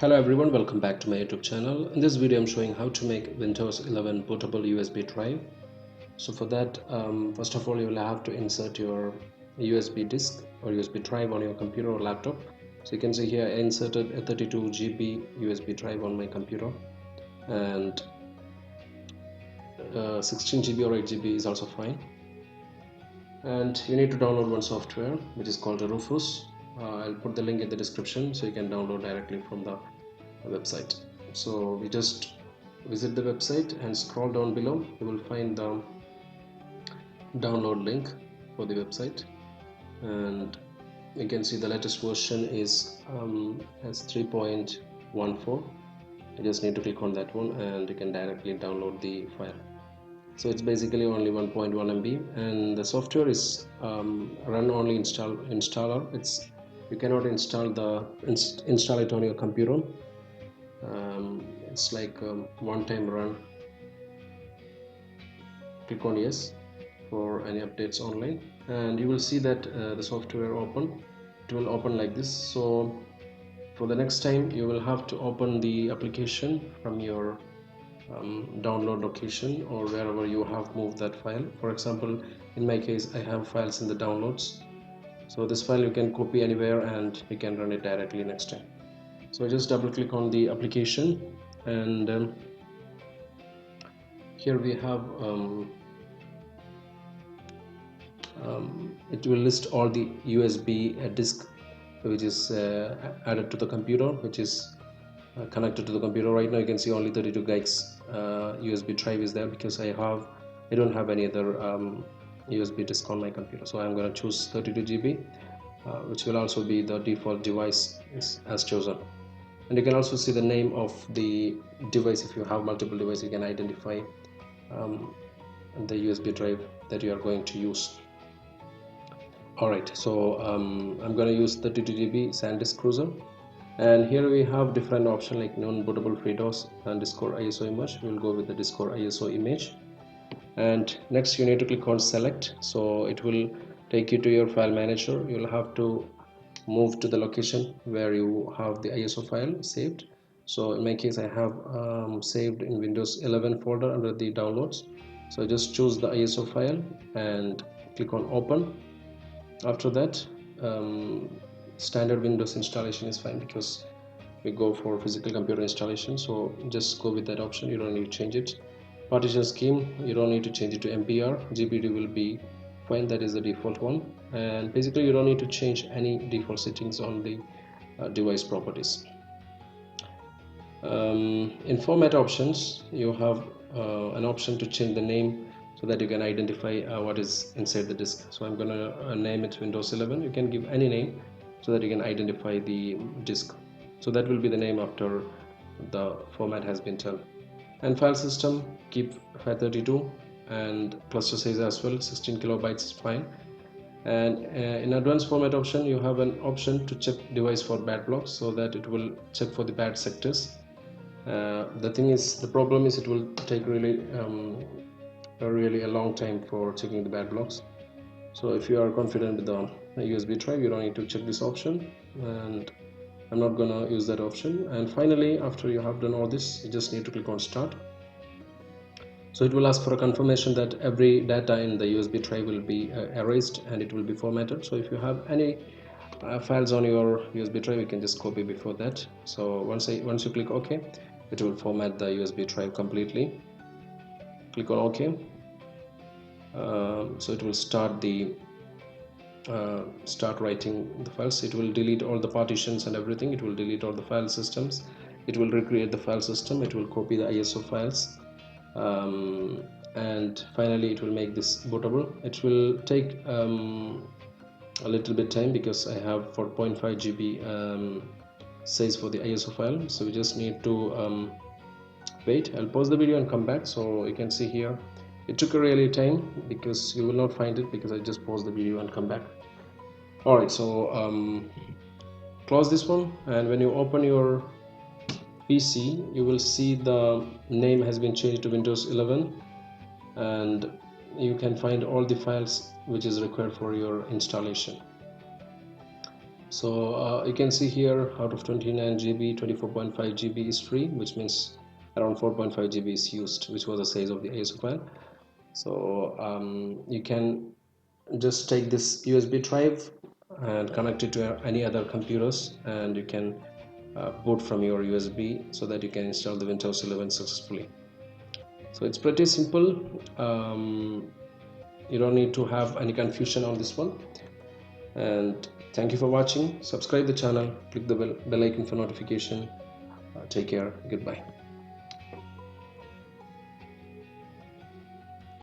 Hello everyone, welcome back to my YouTube channel. In this video I'm showing how to make Windows 11 bootable USB drive. So for that, first of all you will have to insert your USB disk or USB drive on your computer or laptop. So you can see here I inserted a 32 GB USB drive on my computer, and 16 GB or 8 GB is also fine. And you need to download one software which is called Rufus. I'll put the link in the description so you can download directly from the website. So we just visit the website and scroll down below. You will find the download link for the website, and you can see the latest version is as 3.14. You just need to click on that one and you can directly download the file. So it's basically only 1.1 MB, and the software is run only installer. You cannot install it on your computer. It's like one-time run. Click on yes for any updates online, and you will see that the software it will open like this. So for the next time you will have to open the application from your download location or wherever you have moved that file. For example, in my case I have files in the downloads, so this file you can copy anywhere and you can run it directly next time. So just double click on the application, and here we have it will list all the USB disk which is added to the computer, which is connected to the computer. Right now you can see only 32 gigs USB drive is there because I don't have any other USB disk on my computer. So I'm going to choose 32 GB, which will also be the default device as chosen. And you can also see the name of the device. If you have multiple devices, you can identify the USB drive that you are going to use. Alright, so I'm going to use 32 GB SanDisk Cruiser, and here we have different options like non-bootable FreeDOS and Discord ISO image. We'll go with the Discord ISO image, and next you need to click on select. So it will take you to your file manager. You'll have to move to the location where you have the ISO file saved. So in my case I have saved in Windows 11 folder under the downloads. So just choose the ISO file and click on open. After that, standard Windows installation is fine because we go for physical computer installation, so just go with that option. You don't need to change it. Partition scheme, you don't need to change it to MPR. GPD will be fine, that is the default one. And basically you don't need to change any default settings on the device properties. In format options you have an option to change the name so that you can identify what is inside the disk. So I'm going to name it Windows 11. You can give any name so that you can identify the disk. So that will be the name after the format has been turned. And file system, keep FAT32, and cluster size as well, 16 kilobytes is fine. And in advanced format option you have an option to check device for bad blocks, so that it will check for the bad sectors. The problem is it will take really a long time for checking the bad blocks. So if you are confident with the USB drive, you don't need to check this option, and I'm not gonna use that option. And finally, after you have done all this, you just need to click on start. So it will ask for a confirmation that every data in the USB drive will be erased and it will be formatted. So if you have any files on your USB drive, you can just copy before that. So once you click OK, it will format the USB drive completely. Click on OK. So it will start writing the files. It will delete all the partitions and everything. It will delete all the file systems. It will recreate the file system. It will copy the ISO files, and finally it will make this bootable. It will take a little bit time because I have 4.5 GB size for the ISO file. So we just need to wait. I'll pause the video and come back. So you can see here it took a really time because you will not find it because I just paused the video and come back. Alright, so close this one, and when you open your PC you will see the name has been changed to Windows 11, and you can find all the files which is required for your installation. So you can see here, out of 29 GB 24.5 GB is free, which means around 4.5 GB is used, which was the size of the ISO file. So you can just take this USB drive and connect it to any other computers, and you can boot from your USB so that you can install the Windows 11 successfully. So it's pretty simple. You don't need to have any confusion on this one. And thank you for watching. Subscribe the channel, click the bell icon for notification. Take care. Goodbye.